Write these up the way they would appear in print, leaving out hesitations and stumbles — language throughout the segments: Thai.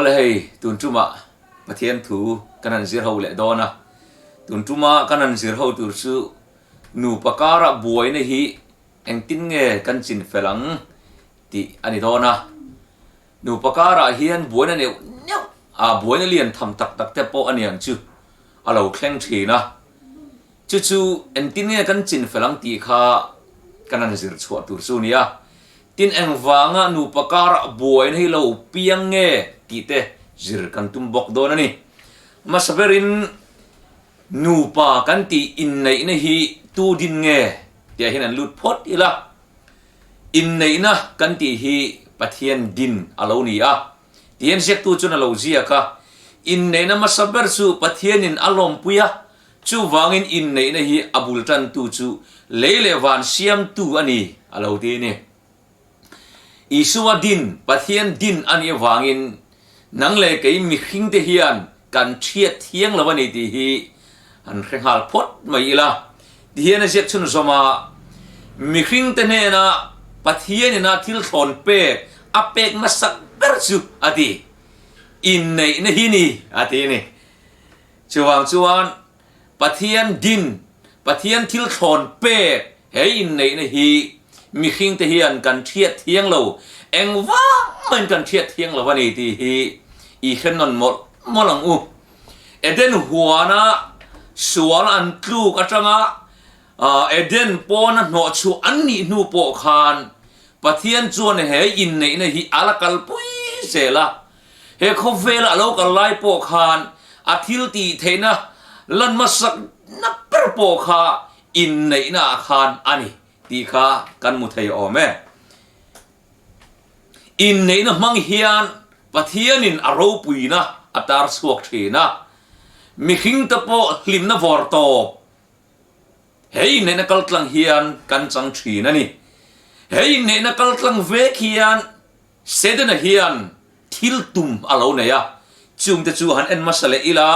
le hei tun tuma Pathian thu kanan zir ho le dona tun tuma kanan zir ho tur su Nupa kara Buaina hi Engtinnge kan Chinfelang ti ani dona Nupa kara Hian Buaina ne Buaina lian tham tak tak te po ani ang chu alo kleng thina chu Engtinnge kan Chinfelang ti kha kanan zir chua tur su nia tin engwanga Nupa kara Buaina hi lo piang nge ti te zir kan tumbok dona ni masaberin Nupa kan ti Inneihna hi tu din nge tia hinan lut phot ila Inneihna kan ti hi Pathian din alo ni a tien sek tu chuna lo zia ka Inneihna masaber su Pathian in alom puya chu wangin Inneihna hi abultan tu chu leile wan siam tu ani alo ti ni isuwa din Pathian din ani wangin nang le kai mi khing te hian kan thiat thiang lawani ti hi an khenghal phot mai ila Hian a chun zoma mi khing te Nena Pathian na thil thon pe apek masak bersu ati Inneihna hi ni ati ni chuan Pathian din Pathian thil thon pe he Inneihna hi mi khing te hian kan thiat thiang lo engwa man kan thiat thiang lo wani ti hi I khennon molang u eden huana sual an tlu atanga eden pona no chu anni nu po khan Pathian chuan he Inneihna hi alakal pui sela he khovela lo kal lai po khan athil ti theina lan masak na per po kha Inneihna khan ani ti kha kan mu thei ome Inneihna mang hian Pathian in aro puina atar suak thina mi khing ta po hlimna vor to hei Nena kaltlang hian kan chang thina ni hei Nena kaltlang ve khian sedena hian thil tum alo ne ya chung te chu han en masale ila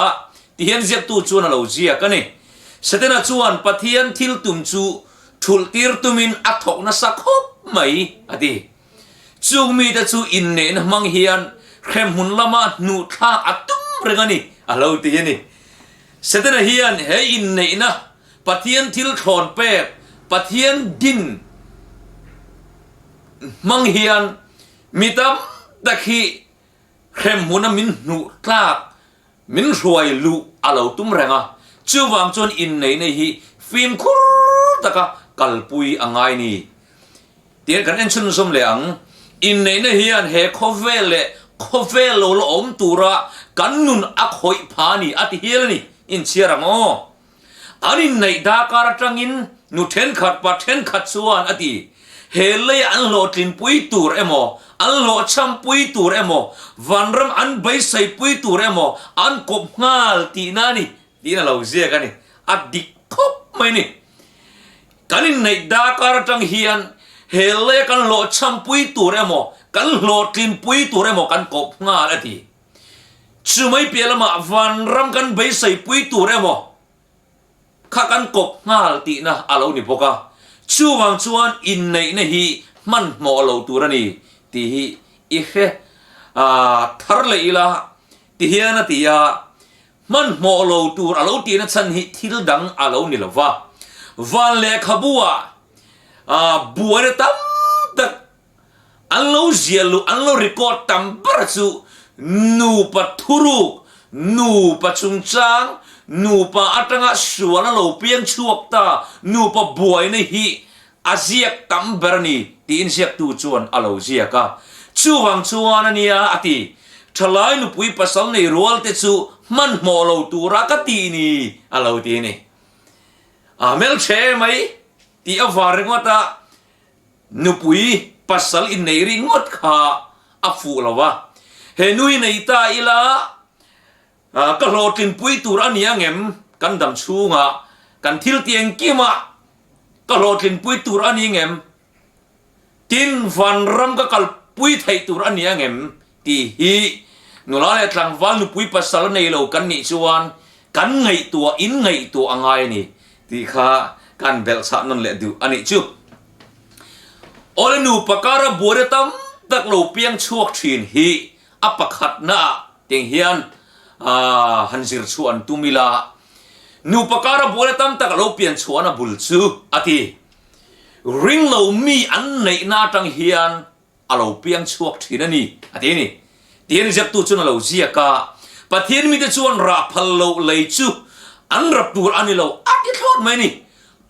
ti hian zep tu chuan alo zia ka ni sedena chuan Pathian thil tum chu thul tir tumin athok na sakhop mai ati chung mi ta chu Inneihna mang hian khem hun lama nu tha atum rengani alo ti ni sedena hian he Inneihna Pathian thil thon pe Pathian din mang hian mitam dakhi khem huna min nu tla min ruai lu alo tum renga chuwang chon Inneihna hi film khur taka kalpui angai ni tian kan en chun som le ang Inneihna hian he khovel lo om tura kan nun akhoi phani ati hilani in chiaramo anin nei da karatangin nu then khat pa then khat chuan ati hele an lo tin pui tur emo an lo cham pui tur emo vanram an bai sai pui tur emo an kop ngal ti nani tina lo zia kani adik khop mai ni kanin nei da karatang hian hele kan lo cham pui tur emo kan lo tin pui tur emo kan kop ngal ati chumai pelama vanram kan bai sai pui tur emo kha kan kop ngal ti na alo ni boka chuwang chuan Inneihna hi man mo lo turani ti hi I he thar le ila ti hian ti ya man mo lo tur alo ti na chan hi thil dang alo ni lova van le khabua buai tam tak an lo zialu an lo record tam barchu Nupa Thuruk Nupa chungchang Nupa atanga suala lo piang chuak ta Nupa Buaina hi aziak tam berni tin siak tu chuan alo ziaka chuwang chuan ania ati thalai nu pui pasal nei rol te chu man mo lo tura ka ti ni alo ti ni amel che mai ti avar ngota nu pui pasal in nei ringot kha afu lawa he nui nei ta ila ka lotin pui tur ania ngem kan dam chunga kan thil tieng kima ka lotin pui tur ani ngem tin van ram ka kal pui thai tur ania ngem ti hi nula le tlang wal nu pui pasal nei lo kan ni chuan kan ngai tua in ngai tu angai ni ti kha kan bel sa non le du ani chu ole nu pakara bore tam tak lo piang chuak thin hi apakhat na tiếng hian han zir chuan tumila Nupa kara buai tam tak lo pian chuan a bul chu ati Ringlo mi an Neihna tang hian alo piang chuak thina ni ati ni tian jak tu chun alo zia ka Pathian mi te chuan ra phal lo lei chu an rap tur ani lo ati thot mai ni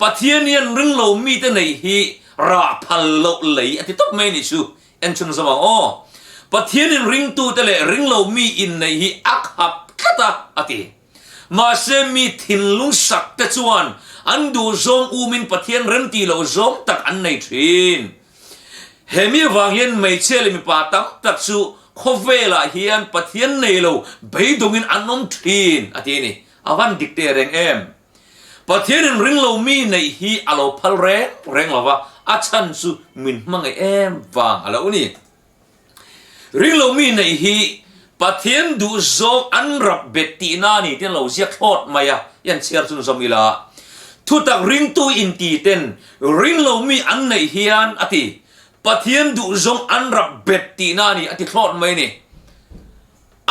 Pathian yan Ringlo mi te nei hi ra phal lo lei ati top mai ni chu en chun zawang o Pathian in ring tu te le Ringlo mi in nei hi ak hap kata ati ma se mi thin lung sak te chuan an du zong u min Pathian rem ti lo zong tak an nei thin hemi wang yen mai chele mi pa tam tak chu khovela hian Pathian nei lo beidongin anom thin ati ni awan dikte reng em Pathian in Ringlo mi nei hi alo phal reng lawa achan chu min mang em wang alo ni Ringlo mi nei hi Pathian du zong an rap beti na ni ten lo ziak thot maya yan chiar chun zomila thu tak ring tu in ti ten Ringlo mi an nei hian ati Pathian du zong an rap beti na ni ati thot mai ni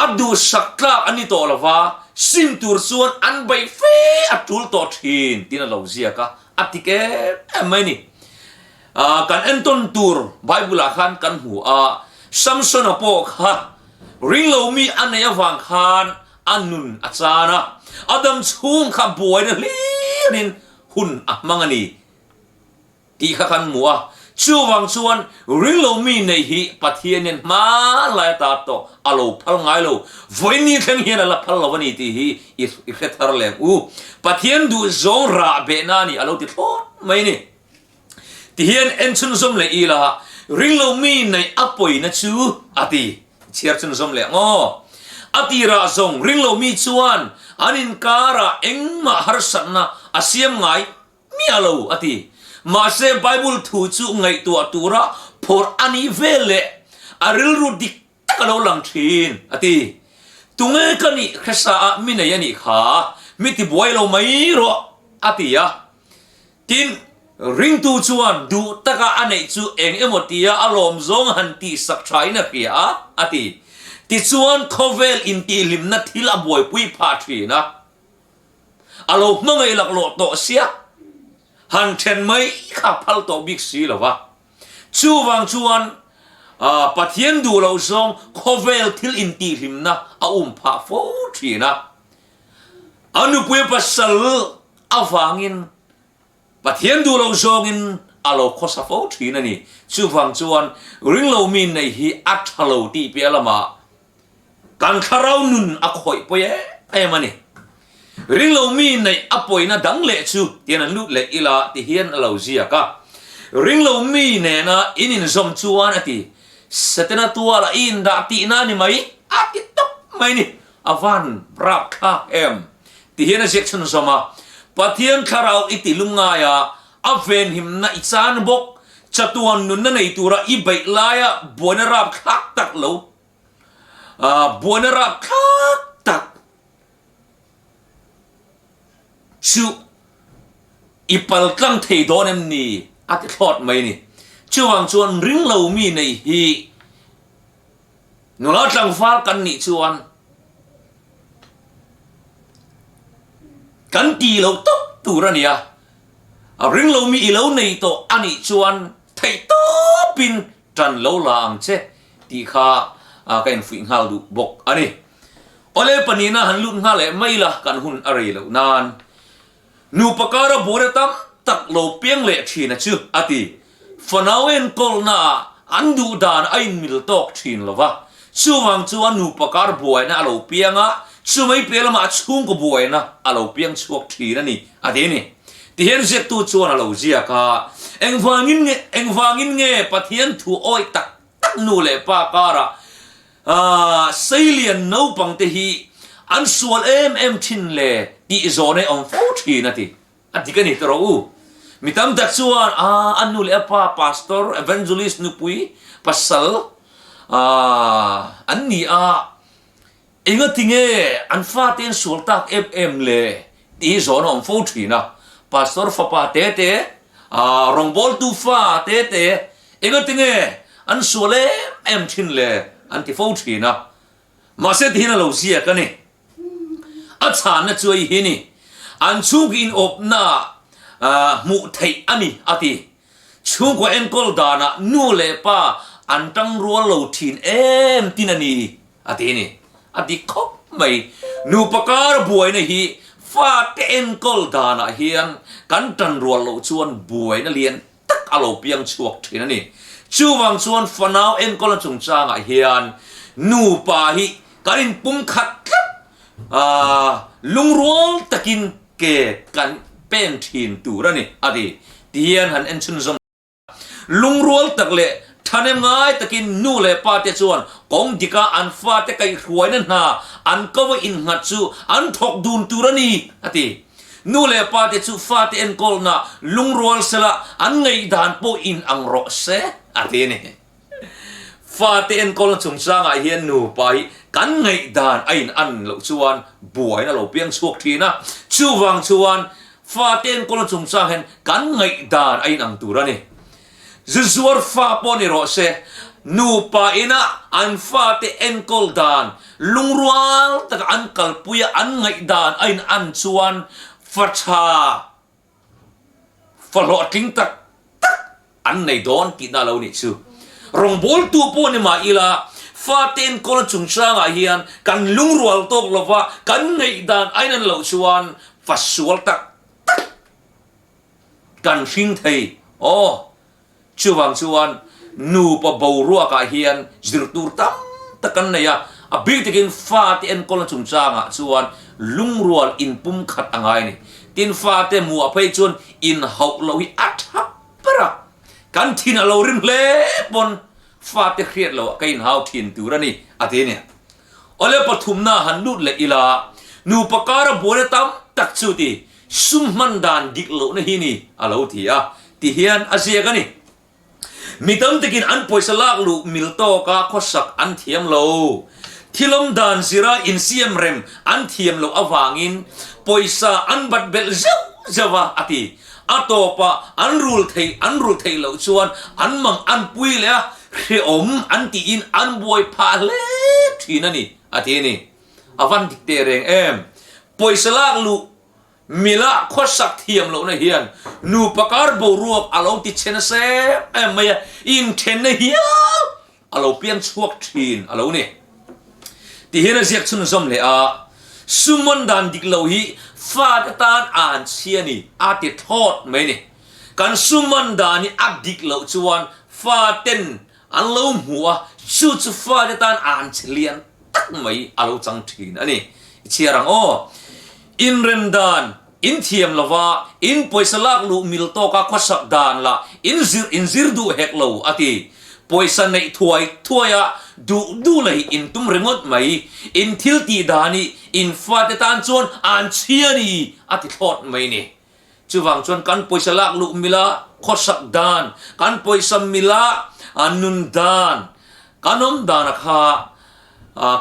adu sakla ani to lawa sim tur chuan an bai fe atul to thin tin lo ziaka ati ke mai ni kan enton tur bible khan kan hu a Samson apo kha Ringlo mi anaya wang khan anun achana Adam chung kha buai na lirin Hunah mangani ti kha kan mua chu wang chuan Ringlo mi nei hi Pathian nen ma lai ta to alo phal ngai lo voini thang hian ala phal lawani ti hi I khethar le u Pathian du zong ra be na ni alo ti thot mai ni ti hian en chun zom le ila Ringlo mi nei apoi na chu ati chiar chun zom le ngo ati ra zong Ringlo mi chuan anin kara engma harsatna asiam ngai mi alo ati ma se bible thu chu ngai tu atura for ani vele aril ru dik takalo lang thin ati tunge kani khasa mi nei ani kha mi ti buai lo mai ro ati ya tin ring tu chuan du taka anei chu eng emotia alom zong han ti sak thaina pia ati ti chuan khovel in ti limna thil a boi pui pha thina alo mangai lak lo to sia han then mai kha phal to big si lawa chu wang chuan Pathian du lo zong khovel thil in ti limna a pha fo thina anu pui pasal awangin Pathian du lo zong in alo khosa fo thina ni chu wang chuan Ringlo mi nei hi athalo ti pe lama kan kharau nun a khoi poye emani Ringlo mi nei apoi na dang le chu tian an lut le ila ti hian alo zia ka Ringlo mi Nena inin zom chuan ati setena tua la in da ti na ni mai ati top mai ni avan brak kha em ti hian a section zoma Pathian kharau iti lunga ya aven him na ichan bok chatuan nun na nei tura I bai laya bonarap khak tak lo bonarap khak tak chu ipal kang thei donem ni ati thot mai ni chuang chuan Ringlo mi nei hi nula tlang fal kan ni chuan kan ti lo top turania Ringlo mi ilo nei to ani chuan thei to pin tran lo lang che ti kha kain fuing hal du bok ani ole panina han lut nga le mai la kan hun ari lo nan Nupa kara buai tam tak lo piang le thina chu ati Fanau en kolna andu dan ain mil tok thin lova chuwang chuan Nupa kara buai na lo pianga chumai pelama Chhungkua Buaina alo piang chuak thina ni ati ni ti hian zek tu chuan alo zia ka engwangin nge Pathian thu oi tak tak nu le pa kara Sailian no pang te hi an sual em thin le ti zone on fo thina ti ati ka ni tro u mitam dak chuan anu le pa pastor evangelist nupui pasal anni Engtinnge an fatin sultak FM le ti zone on fo thina pastor fa pa te rongbol tu fa te Engtinnge an sole em thin le an ti fo thina มาเสถียรเราเสียกันนี่อาจารย์น่ะช่วยเฮนี่อันชูกินอบหน้ามุทัยอันนี้อาทิชูกว่าเอ็นกอลดานะนู่เลป้าอันตั้งรัวเราทินตินันนี่อาทินี่อาทิคบไม่นูปการบวยนะฮีฟาเตเอ็นกอลดานะเฮียนกันตั้งรัวเราชวนบวยนะเลียนตักอารมณ์เปียงชวกทินันนี่ชูวังชวนฟนาวเอ็นกอลจงจางเฮียนนูปาฮีกันปุ่มขัดลุงรัวตะกินเกกันเป็นทีนตูระนี่อดีเทียนหันเอ็นชุนซมลุงรัวตะเละท่านเอ็มง่ายตะกินนู่เละปาเตจวนกงดิกาอันฟาเตไกรวยนั่นฮะอันก็ว่าอินหัดจูอันทอกดูนตูระนี่อดีนู่เละปาเตจูฟาเตเอ็นกอลนะลุงรัวสละอันไงด่านโปอินอังรอเซอดีนี่ฟาเตเอ็นกอลจงสร้างไอเฮียนนูไปกันไงด่านไอ้อันเราชวนบวยนะเราเปียงชวกทีนะชูวังชวนฟาเตนคนละจงสร้างเห็นกันไงด่านไอ้นังตัวนี่จะสวดฟาปนิโรเซนูปาอินะอันฟาเตนกอลด่านลุงรัวตะอันกัลปุยอันไงด่านไอ้อันชวนฟัชาฟลอทิ้งตักอันในดอนกินอะไรนี่ชูรองบอลตัวปนิมาอีลาฟาเตนคนละจงสร้างเฮียนกันลุงรัวตกลงว่ากันไงด่านไอ้นั่นเราชวนฟัสวลตักกันฟิงไทยโอ้ชวนนูปะบาวรัวกะเฮียนจิรตูร์ตั้มตะกันเนี่ยอบิตกินฟาเตนคนละจุนจางชวนลุงรัวอินปุ่มขัดอ่างไงนี่ตินฟาเตมัวไปจนอินหอกเราหิอัดฮับปะกันทินเราริมเล่บนฟาเตเครียดเรากินหาวทินตูระนี่อาทิเนี่ยอเลปฐุมนาหันลุดเลอิลานูปการะบัวตั้มตักชุติซุมมันดานดิกโลนะฮีนี่อาลาวที่ที่เฮียนอาเซียกันนี่มีตั้มตะกินอันป่วยสลากลูมิลโตกาขสักอันเทียมโลที่ลมดานสิระอินเซียมเรมอันเทียมโลอวางินป่วยซาอันบัดเบลเจ้าเจ้าอาทิอัตโตปะอันรูลไทยโลชวนอันมังอันปุยเลยเรอมอันตีอินอันบวยพาเลที่นั่นนี่อาทินี่อวันดิกเตเรงป่วยสลากลูมิละขสักเทียมโลนะเฮียนนูปการบรวกอาลงติเชนเซไม่อินเทนนะเฮียอาลงเปียนชวกทีนอาลงนี่ที่เฮียนเสียกชุนสมเลยสุมันดันดิกโลฮีฟาดตานอ่านเชียนี่อาติทอดไหมนี่การสุมันดานี่อักดิกโลชวนฟาเต็นอันล้มหัวชูชฟาดตานอ่านเฉลียนตักไหมอาลงจังทีนอันนี้เชียรังอินเรนดานอินเทียมละว่าอินป่วยสลากลูมิลโตกาขสักดานละอินซิรดูเฮกโลอาทิป่วยสันในถวยดูเลยอินตุมเรงดไหมอินทิลตีดานีอินฟาเตตานจวนอ่านเชียนี่อาทิทอดไหมนี่จูวังจวนกันป่วยสลากลูมิลาขสักดานกันป่วยสัมมิลาอันนุนดานกันดานะค่ะ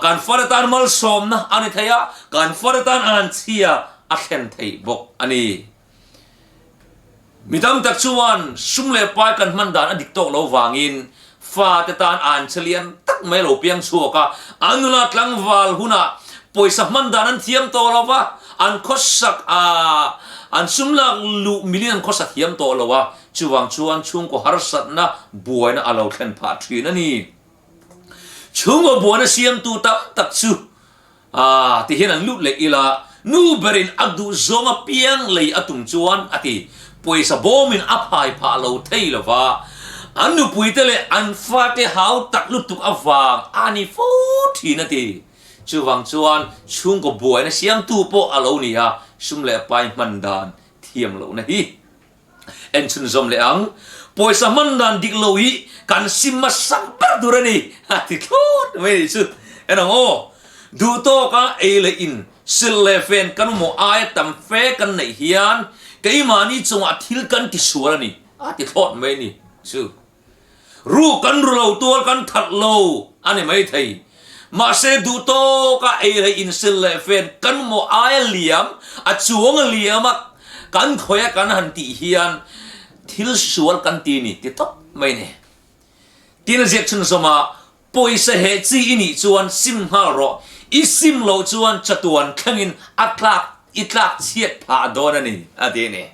การฟาเตตานมัลสมนะอันนี้ทายการฟาเตตานอ่านเชียอาเคนไทยบอกอันนี้มีตั้งแต่ชวนสุ่มเล็บไปกันมันดานอดิกโตเราวางินฟาเตตานอ่านเฉลียนตักไม่เราเปียงชัวกะอันนั้นหลังวาลหุนะป่วยสักมันดานั้นเทียมโตเราวะอันขสักอันสุ่มลักลูมิเลียนขสักเทียมโตเราวะชวนช่วงก็ฮาร์สัตนะบวยนะอาเราเข็นพาทรีนั่นนี่ช่วงก็บวยนะเสียมตูตั้มตักชูที่เห็นอันลุดเล็กอีละนูเบรินอักดูซงอเปียงเลยอตุมจวนอติป่วยสะบอมินอภัยพาเราเทยละวะอันนูป่วยเตเลอันฟาเตหาวตักลุตุกอฟางอันนี้ฟูทีนาทีจวังจวนช่วงก็บวยนะเสียงตูโปอาเราเนี่ยสุ่มเล่ไปมันดานเทียมเรานะฮีเอ็นชุนซอมเลอังป่วยสะมันดานดิกโลฮีกันซิมมาสักบัดดูระนี่อติโคตรไม่สุดเอ็นงดูโตกะเอเลอินสิเลเฟนกันโมอายตัมเฟกันในเฮียนก็อีมานี่จงอาทิลกันที่สวนนี่ที่ทอดไม่นี่ชื่อรู้กันเราตัวกันทัดโลอันนี้ไม่ไทยมาเสดูโตก็เอเลยอินสิเลเฟนกันโมอายเหลี่ยมจวงเหลี่ยมกันคอยกันหันตีเฮียนทิลสวนกันตีนี่ที่ทอดไม่เนี่ยที่นั่นเรียกฉันสมาป ป่วยเสเหตุจีนี่จวนซิมฮาร์โรอีซิมโลจวนจะตวนขังินอัตลักอิตลักเชียดผาโดนนี่อดีนี่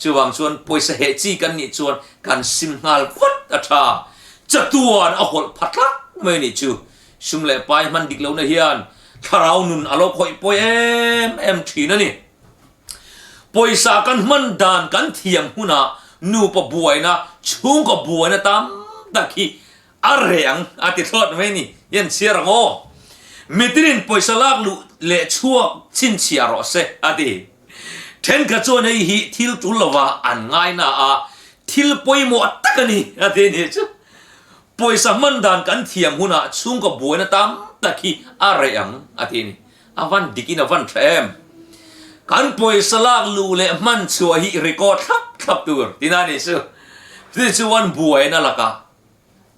จวงจวนป่วยเสเหตุจีกันนี่จวนกันซิมฮาร์วัดอัตราจะตวนเอาหดพัดลักไม่นี่จูชุมเล่ไปมันดิกเหล่าเฮียนถ้าเราหนุนอารมณ์คอยป่วยเอ็มทีนั่นนี่ป่วยสากันมันดานกันเทียมหุนะนูปะบวยนะชุงก็บวยนะตามตะกี้อะไรอย่างอาทิตย์ทอดไม่นี่ยันเสียรงอมิตรินป่วยสลากลุเละชั่วชินเชียรอเสอาทิเทนกระจวนไอหิทิลตุลวะอันง่ายนะทิลป่วยหมดตะกันนี่อาทินี่จูป่วยสามันดานกันเทียมหุนะชุงก็บวยนะตามตะกี้อะไรอย่างอาทินี่อาวันดิกินอาวันแทมกันป่วยสลากลูเละมันชัวหิริกอทับตัวที่นั่นนี่สู้ที่ชวนบวยนั่นละ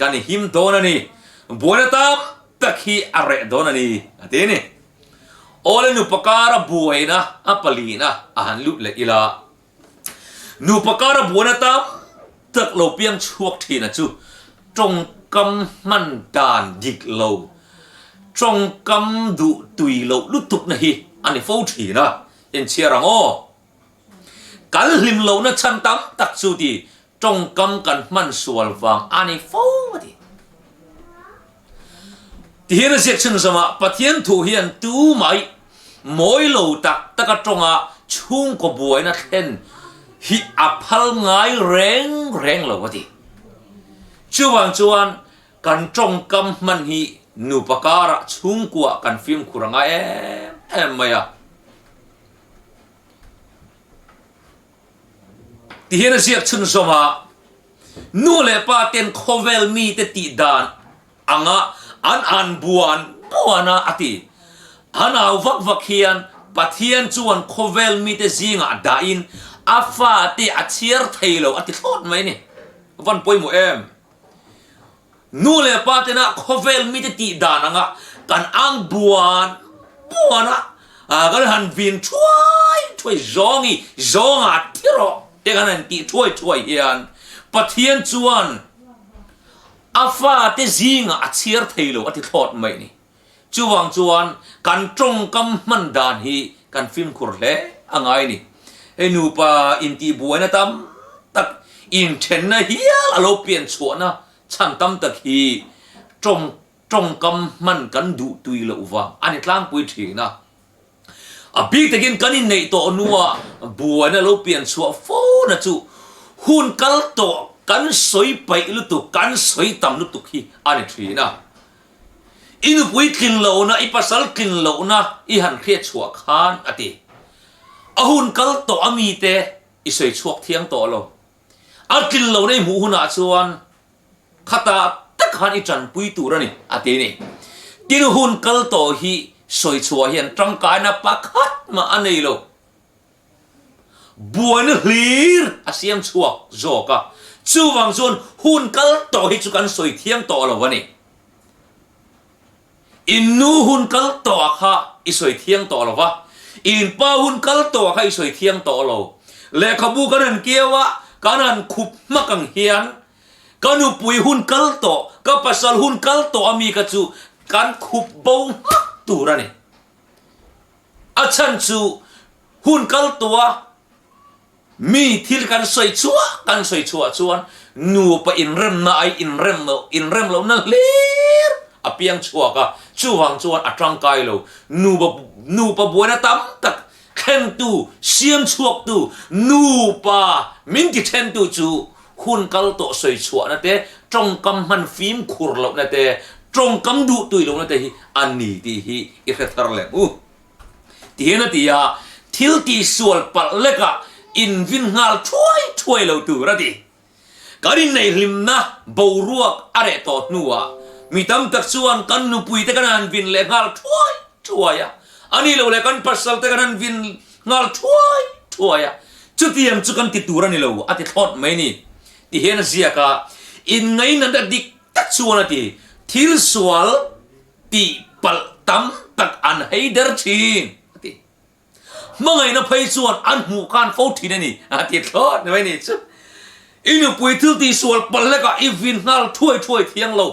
กันหิมโดนนี่บวยนะตามตะกี้อะไรโดนนี่อาทินี่โอเลนุปการะบวยนะอัปลีนะอันลุเละอีลานุปการะบวยนะตามตักโลเปียงช่วงทีนะจูจงกำมันดานดิกโลจงกำดูตุยโลลุตุกนะฮีอันนี้ฟูทีนะเอ็นเชียรังโอกันลิมโลนะชันตั้มตักสูดีจงกำกันมันสวลฟังอันนี้ฟูดีที่เห็นเสียชนสมาปะเทียนถูเฮียนตูไม่มวยโลตักตะกจงชุ่งกบวยนะเห็นฮิอัพพัลไงแรงโลวดีชวนกันจงกำมันฮีนูปการะชุ่งกัวกันฟิล์มคุรังเอ็มไม่อะที่เห็นเสียชนสมานูเลปาเต็นโคเวลมีเตติดานอันบัวนะอติอันเอาวักเฮียนปัทเฮียนจวนโคเวลมีเตซิงดาอินอาฟาเตอเชียร์ไทยโลอติทอดไหมนี่วันป่วยหมูนูเลปาเต็นโคเวลมีเตติดานกันอังบัวนะกันหันวินช่วยจองที่รอเด็กนั้นตีช่วยเฮียนปัทเฮียนจวนอาฟาเตซิงเชียร์ไทยโลอติทอดไหมนี่จวนกันจงกำมันดานฮีกันฟิล์มคุรเล่อังไงนี่ไอ้นูปาอินตีบัวนะตั้มตักอินเทนนะเฮียเราเปลี่ยนส่วนนะฉันตั้มตักฮีจงกำมันกันดูตุยโลว่าอันนี้กลางปุยถีนะบีตะกินกันอินในตัวนัวบัวนะเราเปลี่ยนส่วนโฟนะจูหุ่นกัลโตกันสวยไปลุตุกันสวยต่ำลุตุฮีอันนี้ถีนะอินุปุยกินเหล่านะอิปัสสลกินเหล่านะอิหันเครียดชัวขานอติหุ่นกัลโตอามีเตอิสวยชัวเทียงตัวเรากินเหล่าในหมู่หุนาชวนขตาตะขานอิจันปุยตูระนี่อตินี่กินหุ่นกัลโตฮีสวยชัวเห็นจังกายนะปักฮัดมาอันนี้โลบัวนี่ลีร์อาเซียมชัวโจกะชูวังชวนหุ่นกัลโตฮีจุกันสวยเทียงตัวเราวันนี้อินนูหุ่นกัลตัวข้าอิสวยเทียงตัวเราวะอินป้าหุ่นกัลตัวข้าอิสวยเทียงตัวเราเละขบูกันนั่นเกี่ยวะกันนั่นขุบมักังเฮียนกันอุปุยหุ่นกัลตัวก็ภาษาหุ่นกัลตัวมีกันจูกันขุบบ่งตัวนั่นเองอาจารย์จูหุ่นกัลตัวมีที่กันสวยชัวชวนนูปะอินเริ่มนาอินเริ่มเรานั่นเลี้ยอเปียงชัวกะชูวังชวนอัตรังกายโลนูปะบัวนะตั้มตักเข็นตูเสียมชัวตูนูปะมินกิเข็นตูจูหุ่นกัลโตสวยชัวนะเต้จงกำมันฟิล์มขุรโลนะเต้จงกำดูตุยโลนะเต้อันนี้ที่ฮีอิเคทาร์เลที่เห็นนะที่ยาทิลที่สวลปัลเล็กะอินวินงาลช่วยเราตูระดิการินในริมนะบาวรัวอะไรต่อนัวมีตั้มตักชวนกันนุปุยแต่กันนันวินเล็กงาลช่วยอันนี้เราเล็กกันปัสสาวะแต่กันนันวินงาลช่วยจุดที่ยังจุกันติดตัวนี่เราอาทิตย์ทอดไม่นี่ที่เห็นเสียกะอินไงนั่นดิตักชวนที่ทิลสวลที่ปัลตั้มตักอันให้เดอร์ชีนเมื่อไงนะไปชวนอันหูการฟูทีนี่อาทิตย์ทอดไม่นี่จุดอินุปุยทิลที่สวลปัลเล็กอีวินงาลช่วยเทียงเรา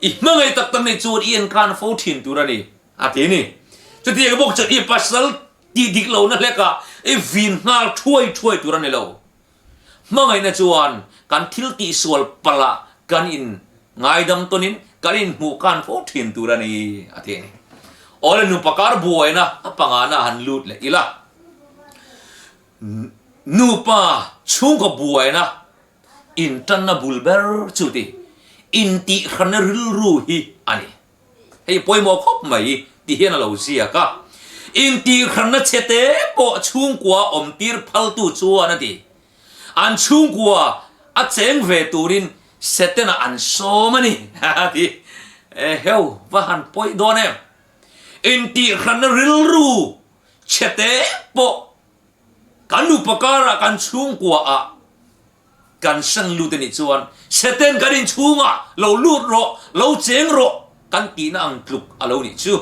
อีเมื่อไงตักตั้งในจูดเอียนการโฟทินตัวนี้อาทินี่จะที่บอกจะอีปัสสาวะดีดิกเรานั่นแหละก็ไอ้วินงาช่วยตัวนี้เราเมื่อไงนะจวนการทิลตีส่วนปลากันอินไงดำตัวนี้กันอินหมู่การโฟทินตัวนี้อาทินี่โอ้เลยนุปการบัวนะปังอานะหันลุดเลยอีละนูปาชุ่งกับบัวนะอินตันนาบุลเบอร์จุดอินติขันริลรูฮีอันนี้ให้ป่วยหมอครบไหมที่เห็นเราเสียก็อินติขันเชเตปอชุ่งกัวอมตีร์พัลตุชัวนั่นดิอันชุ่งกัวอัจเจงเวตูรินเสตนะอันโซมันนี่ฮะที่เฮ้ยว่าหันป่วยโดนเองอินติขันริลรูเชเตปอกันอุปการะกันชุ่งกัวอะกันสังลูดนี่ชวนเสต็นกันอินชุ่งอะเราลูดรอเราเจงรอกันตีนังกลุกอะเรานี่ชู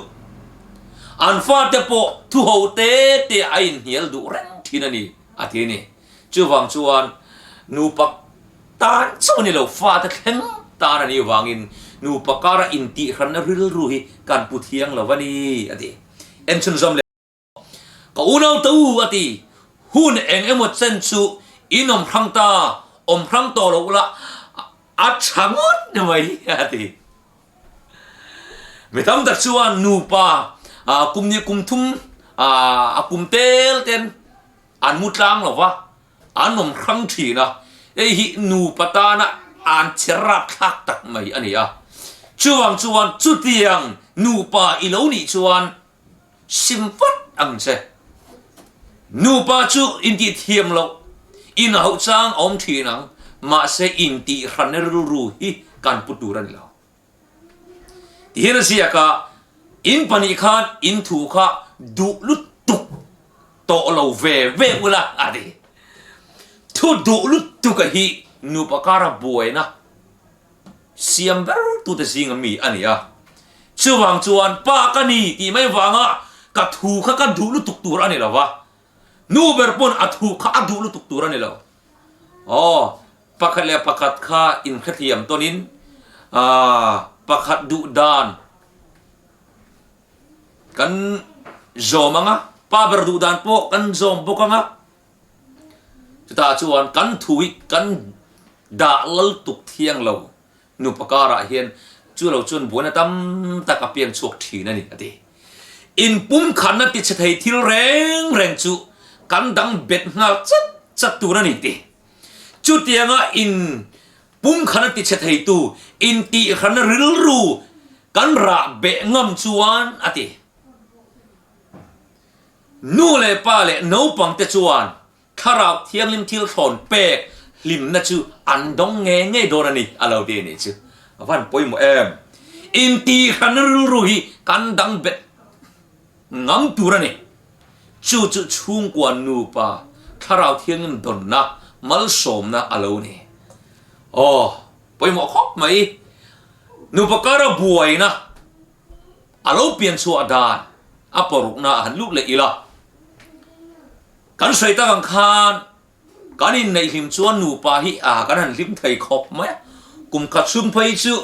อันฟาเตปอทุโฮเตเตไอน์เฮียลดูเร่งที่นั่นนี่อาทินี่ชูวังชวนนูปักตานชวนนี่เราฟาเตเข็งตานี่วังอินนูปการะอินตีขันริลรูฮีกันพุทเทียงเราวันนี้อาทิเอ็นชุนซอมเลก็อุณเอาตัวอาทิหุ่นเองหมดเส้นชูอินอมพรังตาอมพรังโตเราละอัดช่างดทำไมอาทิไม่ทำแต่ชวนนูปากุมนี้กุมทุ่มกุมเตลเต็นอันมุดล้างหรอวะอันอมพรังทีนะไอ้หินูปตานะอันเชรักทักตักไม่อันนี้อ่ะชวนจุดยังนูปาอีโลนี่ชวนสิมฟัดอังเซนูปาจูอินดีเทียมเราอินเอาจางอมทีนังมาเสอินตีขันเนรูฮีการปุตุรันเราที่เห็นเสียกะอินปนิคานอินถูกะดูลุตุกโตเราเวอุละอะไรทุดูลุตุกะฮีนูปการะบัวนะเสียมเบอร์ตุเตสิงมีอันนี้อ่ะช่วงจวนปากันนี่ที่ไม่ฟังอ่ะกะถูกะกันดูลุตุกตัวอันนี้ละวะนูเบอร์ปนอัถูกะดูลุตุกตัวอันนี้ละอ๋อปักเล่ปักข้าอินขเทียมตัวนี้ปักดุดานกันโจมังอ่ะป้าเบอร์ดุดานพวกกันโจมพวกอ่ะจะตาชวนกันถุยกันด่าลลตุกเทียงเรานุปการะเฮียนจูเราจนบัวนะตั้มตะกับเปียงชกทีนั่นนี่อดีอินปุ่มขันนั่นติดเฉยที่แรงจูกันดังเบ็ดงาจัดตัวนั่นนี่ดิจุดยังอ่ะอินปุ่มขันติดเฉยตัวอินตีขันริลรูกันระเบะงำชวนอดีนู่เลยป้าเลยน้องปังเตชวนข้าราเทียงลิมทิลทอนเปกลิมนั่นจูอันดงเงยโดนนี่อะไรเดนี่จูวันป่วยหมดอินตีขันริลรูฮีกันดังเบะงำตัวนี่จูชุงกวนนูปาข้าราเทียงลิมดนนะมัลสมนะอะไรนี่โอ้ป่วยหมดครบไหมนูปการะบัวนะอะไรเปลี่ยนชัวดานอัปรุกนะหันลูกเลยอีละกันใส่ตากังคานกันอินในหิมชวนนูปาฮิกันหันลิมไทยครบไหมกุมขัดซุ่มไปจู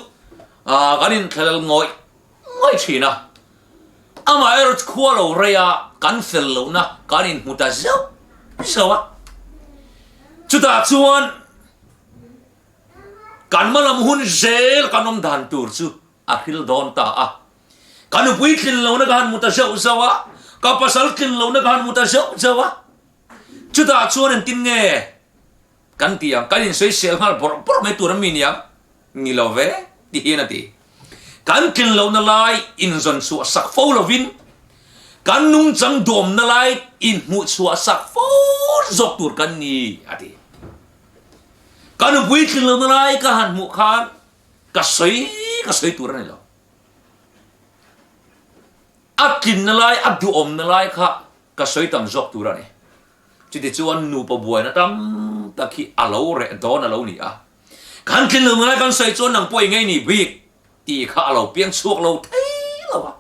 กันอินทะเลงอยทีนะอามาเอรขวาเราเรียกันเฟลโลนะกันอินมุตาเจ้าสวะจุดอาชวนกันมาลำหุ่นเจลกันอมดันตูร์จูอาคิลดอนตากันอุปยคิลโลนะกันมุตาเจ้าสวะกับภาษาคิลโลนะกันมุตาเจ้าสวะจุดอาชวนเอ็นตินเง่กันที่ยังกันอินสวยเซลมาปรไม่ตัวนั้นมีเนี่ยนี่เราเวที่เห็นนะที่กันคิลโลนั่นไลอินจนสัวสักฟูลวินกันนุ่งจังดมนั่นไลอินมุสัวสักฟูจบตัวกันนี่อะที่กันอุปยคิลโลนั่นไลกันมุขานก็สวยตัวนั้นเลยอักกินนั่นไลอักดูอมนั่นไลค่ะก็สวยตั้งจบตัวนั้นจุดที่ชวนนูปบัวนะตั้มตะกี้อาลูเรดอนอาลูนี่กันกินนั่นไลกันสวยจนนังป่วยไงนี่วิกตีข้าอาลูเปียงช่วงอาลูเท่แล้ววะ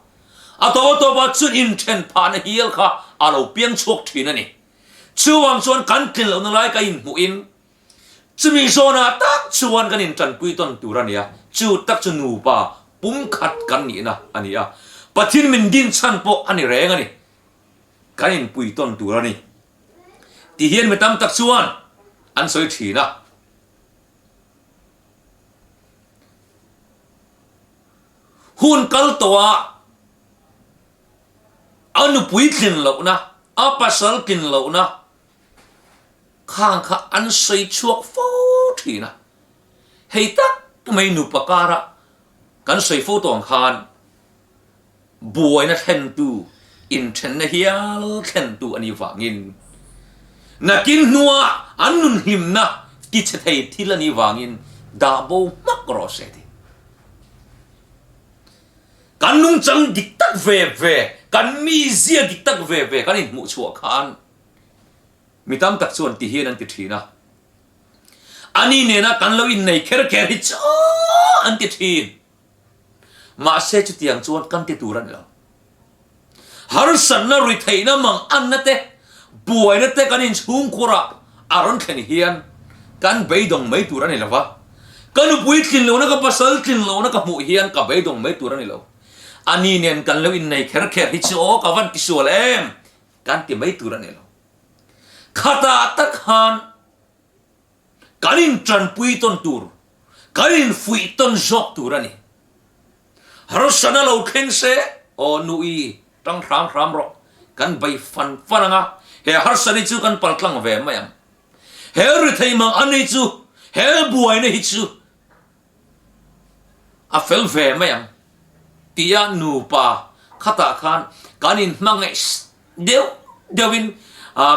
ตัวบัดจุดอินเทนพานเฮียลค่ะอาลูเปียงช่วงทีนั่นนี่ช่วงชวนกันกินนั่นไลกันอินหูอินจะมีโซนาตักชวนกันอินจันปุยต้นตัวนี้จูตักจะนูปะ ปุ่มขัดกันนี่นะอันนี้ปัจจินมินดินชันโปอันนี้แรงอันนี้กันอินปุยต้นตัวนี่ที่เฮียนไม่ตามตักส่วนอันสวยฉีนะหุ่นกัลตัวอันปุยกินเหล่านะอาปัสสาวะกินเหล่านะข้างข้าอันสวยชั่วฟูทีนะเฮ้ยตักไม่นุปการะกันสวยฟูตองคานบัวนะเทนตูอินเทนเฮียลเทนตูอันนี้ฟังอินนักินนัวอันนุนหิมนะกิจเทที่ละนี้ฟังอินดาโบมักรอเสดีกันนุ่งจังดิกตักเวกันมีเสียดิกตักเวกันอินมุชัวคานมีตามตักส่วนที่เฮียนันติทีนะอันนี้เนี่ยนะกันเราอินในแค่ริจอันติทีมาเสจุดยังชวนกันติตูรันแล้วฮาร์สันน่าริทัยนะมังอันนั่นเตะบัวนั่นเตะกันอินชุ่งคุระอารอนแค่นี้เฮียนกันไปดงไม่ตูรันแล้ววะกันอุปวิกินแล้วนะกับภาษากินแล้วนะกับหมู่เฮียนกับไปดงไม่ตูรันแล้วอันนี้เนี่ยกันเราอินในแค่ริจกับวันกิสวเลมกันที่ไม่ตูรันแล้วข้าตาตักฮันกันอินจันปุยต้นตูรกันอินฟุยต้นจอกตูรันนี่ฮาร์สันน่าเราเข่งเสโอนุยตั้งรามรอกันไปฟันงะเฮฮาร์สันนี่จูกันปัลตังเวมยังเฮริทัยมังอันนี้จูเฮบัวนี่จูอาเฟลเวมยังที่ยานูปาข้าตาขันกันอินมังไงเดี๋ยววิน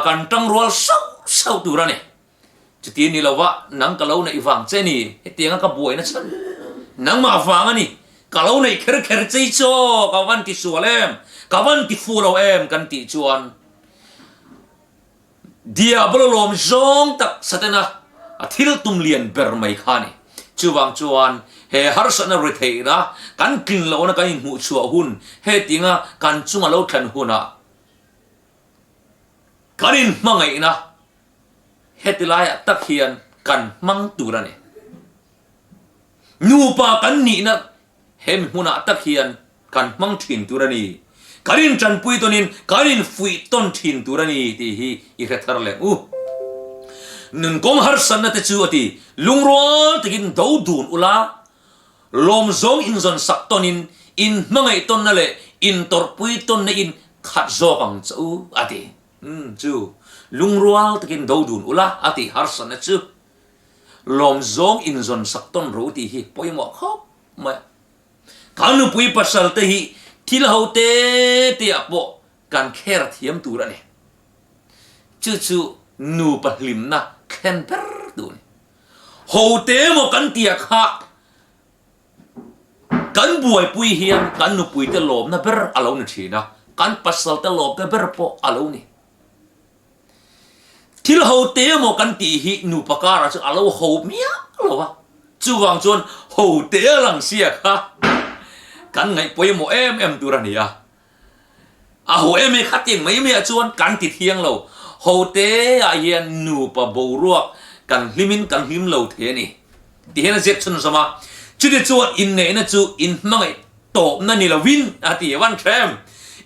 กันตั้งรัวเศร้าตูรันนี่จุดที่นี่เราว่านังกะเลาในฟังเจนี่เตียงกับบัวนี่ฉันนังมาฟังอันนี้kalau naik ker cico kawan ti sualem kawan ti fulau kan ti cuan dia belum zong tak satena atil tum lian bermai khani cuwang cuan he harus na retheira kan kin lo na kan mu chua hun he tinga kan chunga lo than huna kanin mangai na he tilaya tak hian kan mang turane nupa kan ni na hem huna tak hian kan mang thin turani karin chan pui tonin karin fui ton thin turani ti hi I khathar le nun kom har san na te chu ati lungrol tikin do dun ula lom zong in zon sak tonin in mangai ton na le in tor pui ton na in khat zo kang chu ati chu lungrol tikin do dun ula ati har san na chu lom zong in zon sak ton ro ti hi poi mo khop ma kanu pui pasal te hi thil hote te apo kan kher thiam tura ne chu nu pahlim na khen per du ne hote mo kan tia kha kan buai pui hian kan nu pui te lom na ber alo na thina kan pasal te lom te ber po alo ni thil hote mo kan ti hi nu pakara chu alo ho mia lo wa chu wang chon hote lang sia kha kan ngai poi mo em turania a ho em khatin mai me chuan kan ti thiang lo ho te a hian nu pa bo ruak kan hlimin kan hlim lo the ni ti hena zet chun sama chu de chuan in nei na chu in mangai top na ni lo win a ti wan threm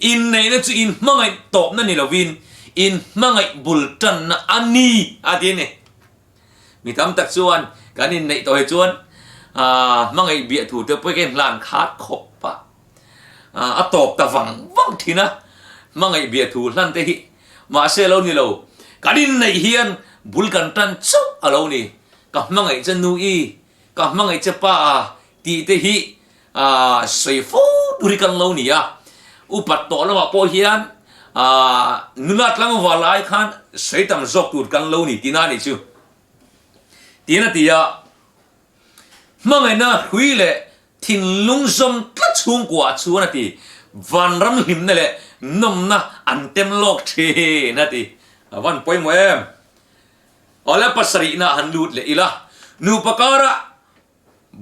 in nei na chu in mangai top na ni lo win in mangai bultan na ani a ti ne mi tam tak chuan kan in nei to he chuan mangai bia thu te poi ken lan khat khop pa atop ta wang thina mangai bia thu hlan te hi ma se lo ni lo kadin nei hian bulkan tan chau alo ni ka mangai chen nu I ka mangai che pa ti te hi sei fu duri kan lo ni ya upat to lo ma po hian nulat lang walai khan sei tam zok tur kan lo ni tina ni chu tina tia mangai na hui le thin lung som tla Chhungkua chu na ti van ram hlim na le nom na an tem lok the na ti van poi mo em ola pasari na han lut le ila nu pakara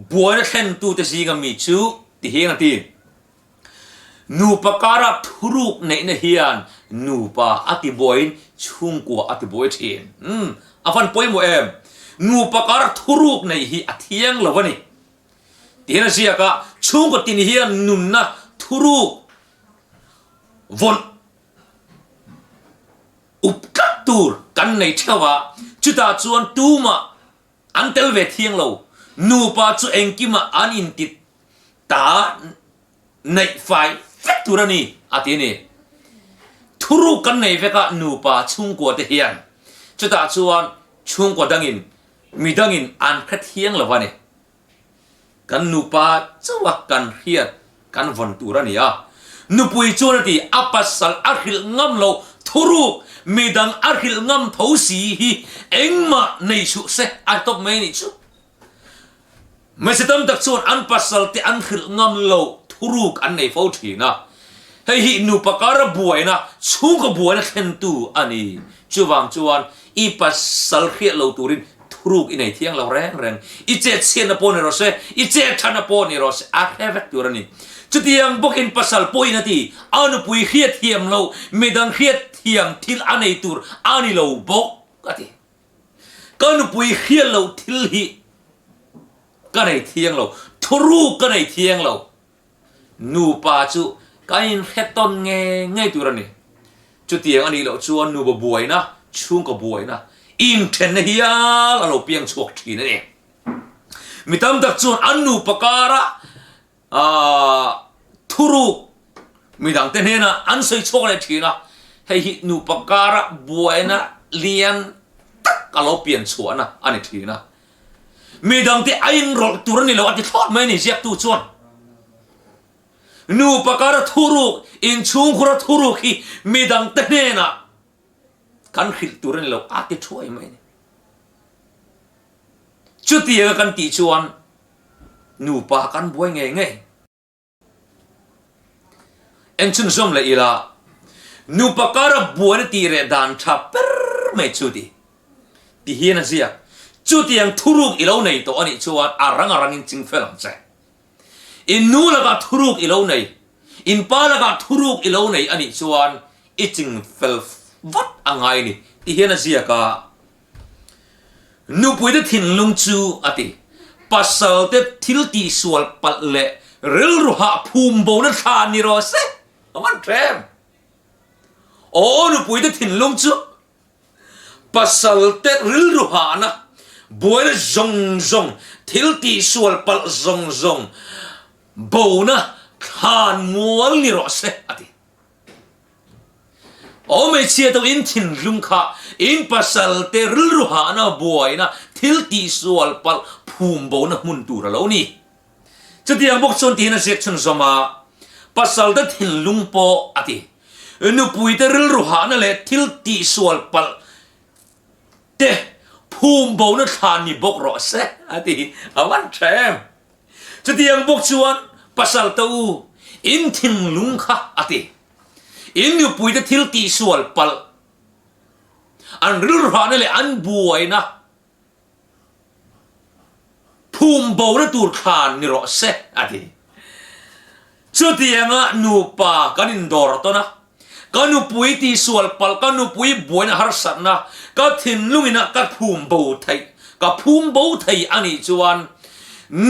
buai khen tu te si ga mi chu ti he na ti nu pakara Thuruk Neihna Hian nupa ati buai Chhungkua ati buai thin avan poi mo em nu pakar Thuruk nei hi athiang lovani ตีน่ะเสียกะช่วงก็ตินเฮียนนุนนะทุรุกวนอุปกัดตูร์กันในเทวะจุดตาจวนตูมาอันเตลเวทียงเรานูปาจูเองกิมาอันอินติดตาในไฟเฟกตูรานีอาทินี้ทุรุกันในเวกะนูปาชุงกัวเทียนจุดตาจวนชุงกัวดังอินมีดังอินอันแค่เทียงละวันนี้กันนูปาจะว่ากันเฮียกันวันตูรานีอ่ะนูปุยจวนที่อัปสัลอาคิลงำเราทุรุมีดังอาคิลงำทาวสีฮีเอ็งมาในชุเสอันตบไม่นิชุไม่ใช่ตั้งแต่ส่วนอันปัสสาวะที่อันขิลงำโลทุรุกอันในฟ้าทีนะให้หินูปการะบวยนะชูกับบวยนะเข็นตูอันนี้จวงจวนอีปัสสาวะเขียโลตูรินทุรุกอินในเที่ยงเราแรงอีเจ็ดเชียนปนในรถอีเจ็ดทันปนในรถอาแค่เวกตัวนี้จุดที่ยังบอกอินปัสสาวะปอยนาทีอันปุยเขียเทียมเราไม่ดังเขียเทียมทิลอันในตูรอันนี้เราบอกกันทีกันปุยเขียเราทิลฮีก็ในเที่ยงเราทุรุกก็ในเที่ยงเรานูปาจูก็อินเฮตอนไงตัวนี้จุดเที่ยงอันนี้เราชวนนูบวยนะช่วงก็บวยนะอินเทนเฮียเราเพียงชกทีนั่นเองมีตั้งแต่ชวนอันนูปการะทุรุกมีดังเต้นนะอันใส่ชกเลยทีนะให้นูปการะบวยนะเลียนตักก็เราเปลี่ยนชวนนะอันนี้ทีนะมีดังที่ไอ้รถตัวนี้เราอาจจะทอดไม่นี่เสียตัวชวนนูปการะทุรุกอินชุงคราทุรุกมีดังเต้นนะกันขิดตัวนี้เราอาจจะช่วยไม่นี่จุดที่กันตีชวนนูปากันบวยไงเอ็งชุนสมเลยอีละนูปการะบวยตีเรดันทับเปอร์ไม่จุดที่เฮียนเสียจุดyang thuruk ilau nei to ani chuan arang in chingfel ang che in nu laga thuruk ilau nei in pa laga thuruk ilau nei ani chuan I chingfel vat angai ni ti hian zia ka nu pui de thin lung chu ati pasal te thil ti sual pat le ril ruha phum bo na tha ni ro se aman trem o nu pui de thin lung chu pasal te ril ruha na Buai zong thil ti sual pal zong bo na khan mual ni ro se ati o me chia to in thin lung kha in pasal te ril ruha na buai na thil ti sual pal phum bo na mun tu ra lo ni chutiang bok chon ti na se chun zoma pasal te thin lung po ati nu pui te ril ruha na le thil ti sual pal teภูมิโบนัทานนี่บกรอเสอะทีอาวันแทมจะเตียงบกชวนภาษาตัวอินทิงลุงค่ะอะทีอินอยู่ปุยจะทิลตีสวลปัลอันรุนหานี่แหละอันบวยนะภูมิโบนัตูทานนี่รอเสอะทีจะเตียงอ่ะนูปากันอินดอร์ตัวนะกันนูปุยตีสวลปัลกันนูปุยบวยนะฮาร์สันนะก็ทิ้งลุงนะก็ภูมิโบไทยก็ภูมิโบไทยอันนี้จวน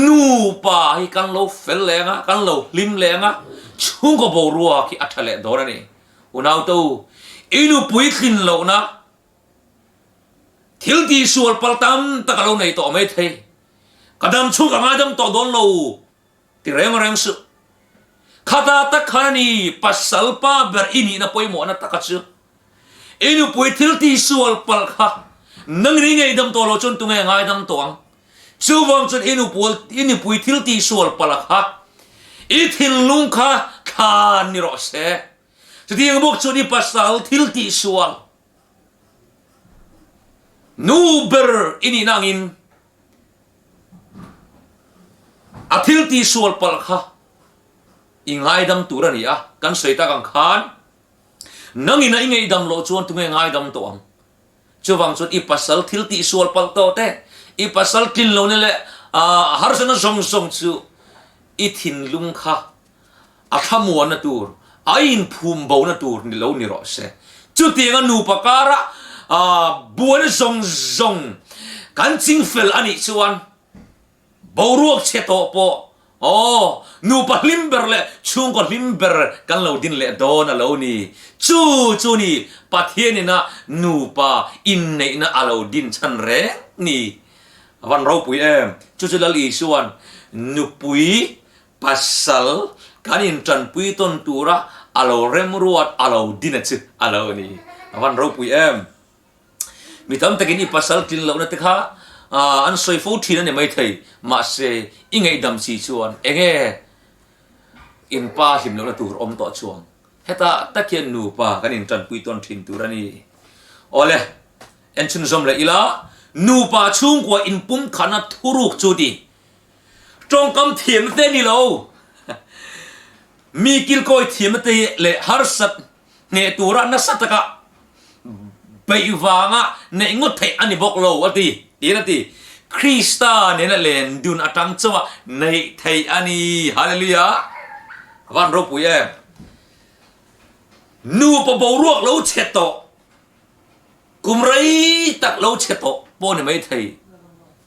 นูป่าให้กันเราเฟลเลงะกันเราลิมเลงะช่วงก็บอกรัวที่อัฐเลดอร์นี่อุณาตัวอินูปุยทิ้งเรานะทิลตีสวลปัลตัมตะกเราในตัวไม่ไทยกระดมช่วงกับงาดมตัวโดนเราที่เร่งสุข้าตาตะขานีปัสสัลปาเบอร์อินีนะป่วยหมอนะตะกัดชื่ออินุปุยทิลตีสวลปัลค่ะนังริงไงดำตัวเราจนตุงไงไงดำตัวชูวังจนอินุปุยทิลตีสวลปัลค่ะอิทินลุงค่ะขานิโรเสจะที่ยังบอกจนอิปัสสัลทิลตีสวลนูเบอร์อินีนางอินอาทิลตีสวลปัลค่ะอิงไงดำตัวนี่อ่ะกันเสยตากังขานนังอินะInngaihdam lo chuan tu Inngaihdam to ang chuwang chuan I pasal thil ti sual pal to te I pasal tlin lo ne le har sana song chu I thin lung kha a thamua na tur a in phum bo na tur ni lo ni ro se chu tinga nu pakara buan zong kan Chinfel ani chuan boruak che to po โอ้นูปะลิมเบอร์เลยช่วงก็ลิมเบอร์กันเราดินเลยโดนเรานี่จู่นี่ปัทเทียนนี่นะนูปะอินเนนะเราดินชันแรงนี่วันเราปุยจู่ลลีส่วนนูปุยปัสสลกันอินจันปุยต้นตัวระเราเริ่มรู้ว่าเราดินจึเรานี่วันเราปุยมีทำแต่กินอีปัสสลกินเราเนี่ยติค่ะอันสวยฟูทีนั่นเนี่ยไม่thấyมาเสอิงไงดำสีชวนอินป้าหิมแล้วตัวอมต่อช่วงเฮตาตะเคียนนูป้ากันอินจันปุยต้นทินตัวนี้โอ้เลยเอ็นชุนซอมเลยอีละนูป้าชุ่งกว่าอินปุ่มขนาดทุรุกจุดีจงกำเทียมเต้นี่เรามีกิลโกยเทียมเตะเลยฮาร์สัตเนี่ยตัวรันนัสตะกะไปวางอ่ะเนี่ยงดเทอันนี้บอกเราว่าดีนะทีคริสต์เนี่ยนั่นแหละดูนอัตังจัวในเทอันนี้ฮาเลลูยาวันรบปุยนูปะบรวกเราเชตโตกุมไรตักเราเชตโตปนไม่เท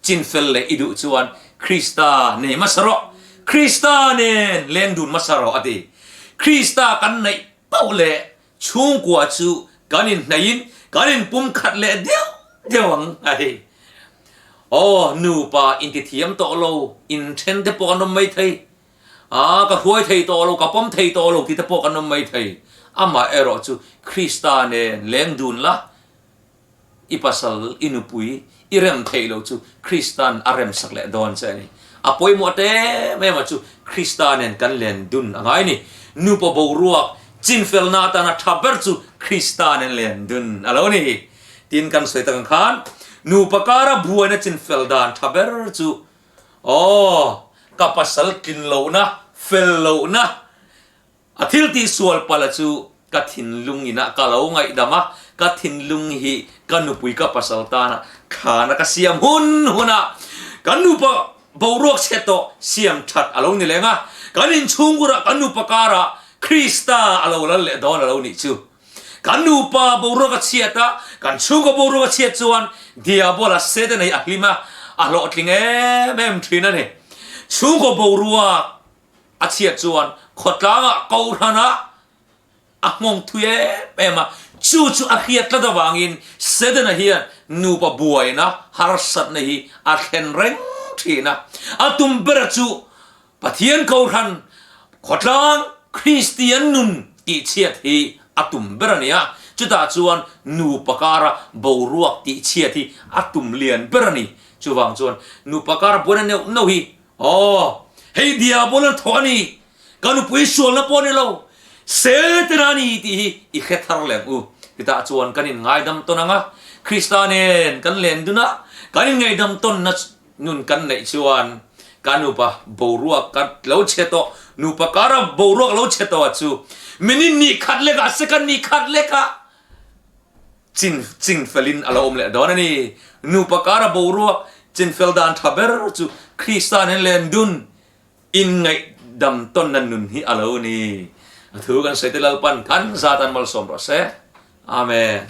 จินเฟลเลยอิดุจวนคริสต์เนี่ยมาสระคริสต์เนี่ยเล่นดูนมาสระอดีคริสต์กันในเป้าเล่ช่วงกว่าจูกันอินไหนกันอินปุ่มขัดเล่เดียววังไอ้โอ้นูปะอินติเทียมโตโลอินเทนเตปกันไม่ไทยก็หวยไทยโตโลกับป้อมไทยโตโลที่เตปกันไม่ไทยอามาเอรอจูคริสตาเนเลี้ยงดูนละอีปัสสลอินุปุยอีเรมไทยโลจูคริสตานอาเรมสักเล่ดอนเซนี่อาป่วยหมดไม่มาจูคริสตาเนกันเลี้ยงดูนอะไรนี่นูปะบรัวจินเฟลนาตานาทับเบอร์จูคริสตาเนเลี้ยงดูนอะไรนี่ทีนกันสวยตั้งขานนูปะการะบัวนะจินเฟลดานทับเบอร์จูโอ้กับปัสสลกินโลนะเฟลโลนะอาทิตย์ที่สวลปลาจูกัทินลุงอินะกะเลาไงดามะกัทินลุงฮีกันนุปุยกับปัสสลตานะขานะกะเสียมหุนะกันนุปะบรวกเชโตเสียมชัดอารมณ์นี่แหละงะกันอินชุงกุระกันนุปะการะคริสตาอารมณ์ละเละดอนอารมณ์นี่จูกันนูปะบรวกเชียตากันชุงกับบรวกเชียจวนเดียบลาเซตในอัคลิมาอารมณ์ลิงแม่มทรีนั่นเองชุงกับบรวกอาเชียจวนขดล้างอ่ะเกาหนะมองทุยเอ็มจู่อาเขียตระวังอินเสดนะเฮียนูปะบวยนะฮาร์สัตนะฮีอาเคนเร่งทีนะตุมเบรจูปะเทียนเกาหันขดล้างคริสเตียนนุนติเชียทีตุมเบรเนียจุดาจวนนูปะการะบรวกติเชียทีตุมเลียนเบรนีจูวังจวนนูปะการะบวนเนวโนฮีโอ้เฮียเดียบวนทวานีกันอุปยชวนละปนเราเสตนานีที่อีกแค่ทาร์เลกูที่ตาชวนกันอินไงดำต้นงะคริสตาเนนกันเล่นดูนะกันอินไงดำต้นนัดนุนกันในชวนกันอุปบรัวกันเล่าเชตโตนุปการะบรัวเล่าเชตโตจูมินินี่ขัดเล็กสกันนี่ขัดเล็กจินเฟลินอารมณ์เลยดอนนี่นุปการะบรัวจินเฟลดานทับเบอร์จูคริสตาเนนเล่นดุนอินไงดำต้นนั้นนุนฮิอาลูนี่ถือกันเสร็จแล้วปันกันซาตันมัลสมรสเออาเมน